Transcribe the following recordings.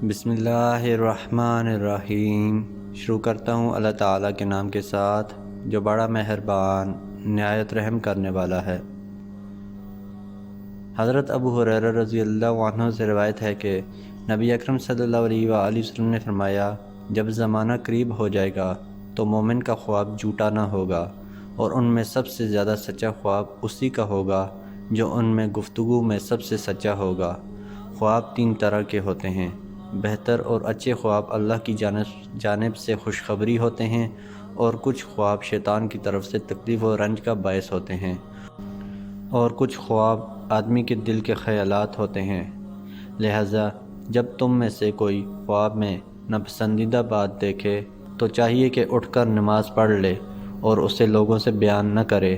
بسم اللہ الرحمن الرحیم۔ شروع کرتا ہوں اللہ تعالیٰ کے نام کے ساتھ جو بڑا مہربان نہایت رحم کرنے والا ہے۔ حضرت ابو ہریرہ رضی اللہ عنہ سے روایت ہے کہ نبی اکرم صلی اللہ علیہ وآلہ وسلم نے فرمایا، جب زمانہ قریب ہو جائے گا تو مومن کا خواب جھوٹا نہ ہوگا، اور ان میں سب سے زیادہ سچا خواب اسی کا ہوگا جو ان میں گفتگو میں سب سے سچا ہوگا۔ خواب تین طرح کے ہوتے ہیں۔ بہتر اور اچھے خواب اللہ کی جانب سے خوشخبری ہوتے ہیں، اور کچھ خواب شیطان کی طرف سے تکلیف و رنج کا باعث ہوتے ہیں، اور کچھ خواب آدمی کے دل کے خیالات ہوتے ہیں۔ لہٰذا جب تم میں سے کوئی خواب میں ناپسندیدہ بات دیکھے تو چاہیے کہ اٹھ کر نماز پڑھ لے اور اسے لوگوں سے بیان نہ کرے۔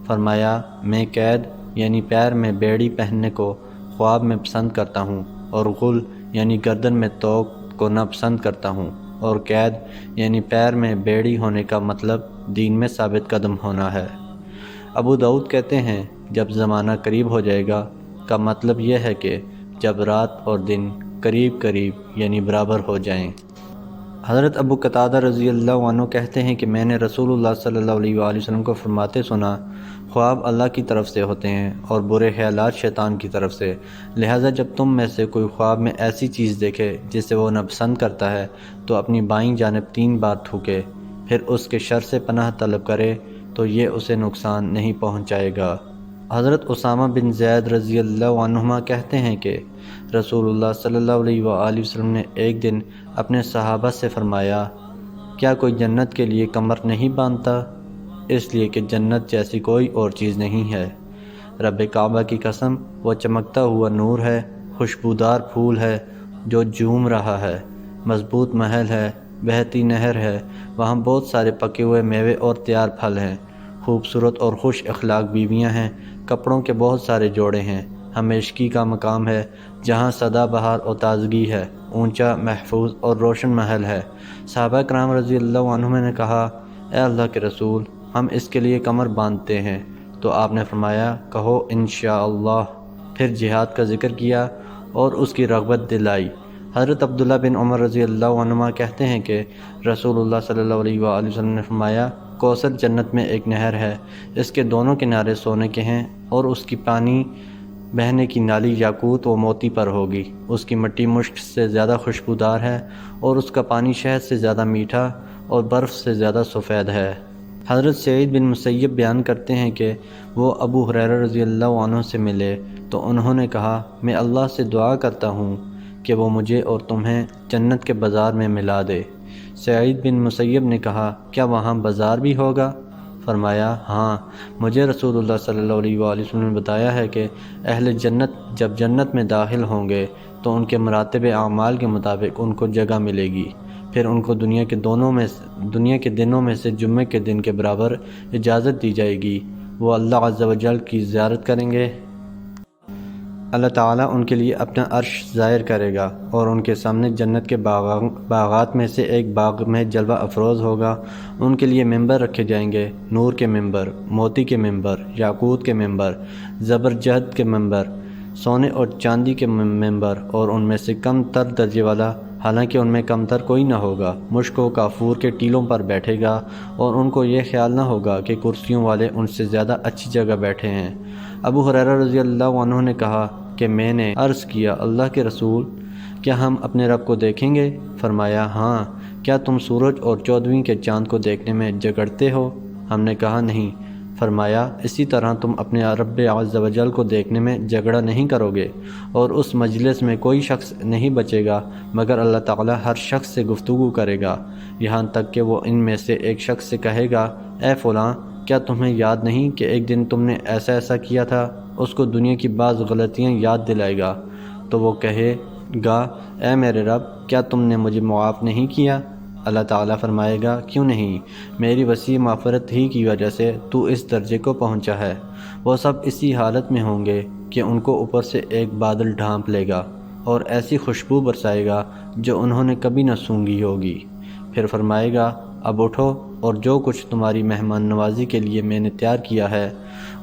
فرمایا، میں قید یعنی پیر میں بیڑی پہننے کو خواب میں پسند کرتا ہوں، اور غل یعنی گردن میں توق کو ناپسند کرتا ہوں، اور قید یعنی پیر میں بیڑی ہونے کا مطلب دین میں ثابت قدم ہونا ہے۔ ابو داؤد کہتے ہیں، جب زمانہ قریب ہو جائے گا کا مطلب یہ ہے کہ جب رات اور دن قریب قریب یعنی برابر ہو جائیں۔ حضرت ابو قتادہ رضی اللہ عنہ کہتے ہیں کہ میں نے رسول اللہ صلی اللہ علیہ وآلہ وسلم کو فرماتے سنا، خواب اللہ کی طرف سے ہوتے ہیں اور برے خیالات شیطان کی طرف سے۔ لہٰذا جب تم میں سے کوئی خواب میں ایسی چیز دیکھے جسے وہ ناپسند کرتا ہے تو اپنی بائیں جانب 3 بار تھوکے، پھر اس کے شر سے پناہ طلب کرے تو یہ اسے نقصان نہیں پہنچائے گا۔ حضرت اسامہ بن زید رضی اللہ عنہما کہتے ہیں کہ رسول اللہ صلی اللہ علیہ وآلہ وسلم نے ایک دن اپنے صحابہ سے فرمایا، کیا کوئی جنت کے لیے کمر نہیں باندھتا؟ اس لیے کہ جنت جیسی کوئی اور چیز نہیں ہے۔ رب کعبہ کی قسم، وہ چمکتا ہوا نور ہے، خوشبودار پھول ہے جو جھوم رہا ہے، مضبوط محل ہے، بہتی نہر ہے، وہاں بہت سارے پکے ہوئے میوے اور تیار پھل ہیں، خوبصورت اور خوش اخلاق بیویاں ہیں، کپڑوں کے بہت سارے جوڑے ہیں، ہمیشگی کا مقام ہے جہاں سدا بہار اور تازگی ہے، اونچا، محفوظ اور روشن محل ہے۔ صحابہ کرام رضی اللہ عنہم نے کہا، اے اللہ کے رسول، ہم اس کے لیے کمر باندھتے ہیں۔ تو آپ نے فرمایا، کہو انشاءاللہ۔ پھر جہاد کا ذکر کیا اور اس کی رغبت دلائی۔ حضرت عبداللہ بن عمر رضی اللہ عنہما کہتے ہیں کہ رسول اللہ صلی اللہ علیہ وآلہ وسلم نے فرمایا، کوثر جنت میں ایک نہر ہے، اس کے دونوں کنارے سونے کے ہیں، اور اس کی پانی بہنے کی نالی یاقوت و موتی پر ہوگی، اس کی مٹی مشک سے زیادہ خوشبودار ہے، اور اس کا پانی شہد سے زیادہ میٹھا اور برف سے زیادہ سفید ہے۔ حضرت سعید بن مسیب بیان کرتے ہیں کہ وہ ابو ہریرہ رضی اللہ عنہ سے ملے تو انہوں نے کہا، میں اللہ سے دعا کرتا ہوں کہ وہ مجھے اور تمہیں جنت کے بازار میں ملا دے۔ سعید بن مسیب نے کہا، کیا وہاں بازار بھی ہوگا؟ فرمایا، ہاں، مجھے رسول اللہ صلی اللہ علیہ وآلہ وسلم نے بتایا ہے کہ اہل جنت جب جنت میں داخل ہوں گے تو ان کے مراتب اعمال کے مطابق ان کو جگہ ملے گی، پھر ان کو دنیا کے دنوں میں سے جمعے کے دن کے برابر اجازت دی جائے گی، وہ اللہ عز و جل کی زیارت کریں گے، اللہ تعالیٰ ان کے لیے اپنا عرش ظاہر کرے گا، اور ان کے سامنے جنت کے باغات میں سے ایک باغ میں جلوہ افروز ہوگا، ان کے لیے ممبر رکھے جائیں گے، نور کے ممبر، موتی کے ممبر، یاقوت کے ممبر، زبرجد کے ممبر، سونے اور چاندی کے ممبر، اور ان میں سے کم تر درجے والا، حالانکہ ان میں کم تر کوئی نہ ہوگا، مشک و کافور کے ٹیلوں پر بیٹھے گا، اور ان کو یہ خیال نہ ہوگا کہ کرسیوں والے ان سے زیادہ اچھی جگہ بیٹھے ہیں۔ ابو ہریرہ رضی اللہ عنہ نے کہا کہ میں نے عرض کیا، اللہ کے رسول، کیا ہم اپنے رب کو دیکھیں گے؟ فرمایا، ہاں، کیا تم سورج اور 14ویں کے چاند کو دیکھنے میں جگڑتے ہو؟ ہم نے کہا، نہیں۔ فرمایا، اسی طرح تم اپنے رب عز و جل کو دیکھنے میں جھگڑا نہیں کرو گے، اور اس مجلس میں کوئی شخص نہیں بچے گا مگر اللہ تعالیٰ ہر شخص سے گفتگو کرے گا، یہاں تک کہ وہ ان میں سے ایک شخص سے کہے گا، اے فلاں، کیا تمہیں یاد نہیں کہ ایک دن تم نے ایسا ایسا کیا تھا؟ اس کو دنیا کی بعض غلطیاں یاد دلائے گا، تو وہ کہے گا، اے میرے رب، کیا تم نے مجھے معاف نہیں کیا؟ اللہ تعالیٰ فرمائے گا، کیوں نہیں، میری وسیع مغفرت ہی کی وجہ سے تو اس درجے کو پہنچا ہے۔ وہ سب اسی حالت میں ہوں گے کہ ان کو اوپر سے ایک بادل ڈھانپ لے گا اور ایسی خوشبو برسائے گا جو انہوں نے کبھی نہ سونگھی ہوگی، پھر فرمائے گا، اب اٹھو اور جو کچھ تمہاری مہمان نوازی کے لیے میں نے تیار کیا ہے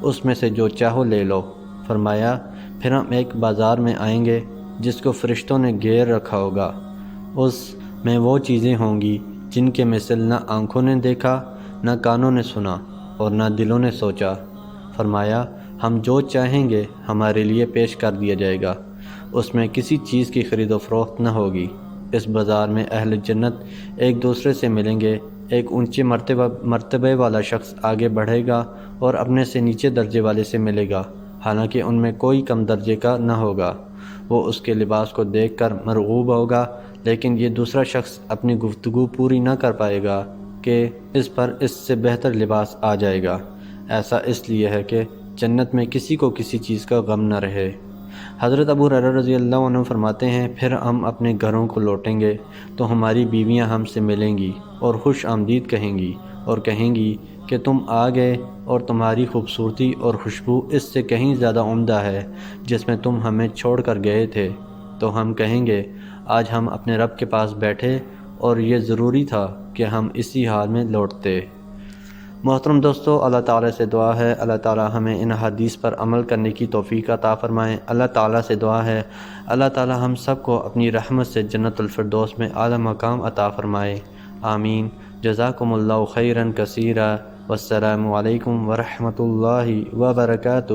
اس میں سے جو چاہو لے لو۔ فرمایا، پھر ہم ایک بازار میں آئیں گے جس کو فرشتوں نے گھیر رکھا ہوگا، اس میں وہ چیزیں ہوں گی جن کے مثل نہ آنکھوں نے دیکھا، نہ کانوں نے سنا اور نہ دلوں نے سوچا۔ فرمایا ہم جو چاہیں گے ہمارے لیے پیش کر دیا جائے گا، اس میں کسی چیز کی خرید و فروخت نہ ہوگی۔ اس بازار میں اہل جنت ایک دوسرے سے ملیں گے، ایک اونچے مرتبے والا شخص آگے بڑھے گا اور اپنے سے نیچے درجے والے سے ملے گا، حالانکہ ان میں کوئی کم درجے کا نہ ہوگا۔ وہ اس کے لباس کو دیکھ کر مرغوب ہوگا، لیکن یہ دوسرا شخص اپنی گفتگو پوری نہ کر پائے گا کہ اس پر اس سے بہتر لباس آ جائے گا۔ ایسا اس لیے ہے کہ جنت میں کسی کو کسی چیز کا غم نہ رہے۔ حضرت ابو ہریرہ رضی اللہ عنہ فرماتے ہیں، پھر ہم اپنے گھروں کو لوٹیں گے تو ہماری بیویاں ہم سے ملیں گی اور خوش آمدید کہیں گی اور کہیں گی کہ تم آ گئے، اور تمہاری خوبصورتی اور خوشبو اس سے کہیں زیادہ عمدہ ہے جس میں تم ہمیں چھوڑ کر گئے تھے۔ تو ہم کہیں گے آج ہم اپنے رب کے پاس بیٹھے اور یہ ضروری تھا کہ ہم اسی حال میں لوٹتے۔ محترم دوستو، اللہ تعالیٰ سے دعا ہے اللہ تعالیٰ ہمیں ان حدیث پر عمل کرنے کی توفیق عطا فرمائیں۔ اللہ تعالیٰ سے دعا ہے اللہ تعالیٰ ہم سب کو اپنی رحمت سے جنت الفردوس میں اعلیٰ مقام عطا فرمائے، آمین۔ جزاکم اللہ خیراً کثیرا، والسلام علیکم ورحمۃ اللہ وبرکاتہ۔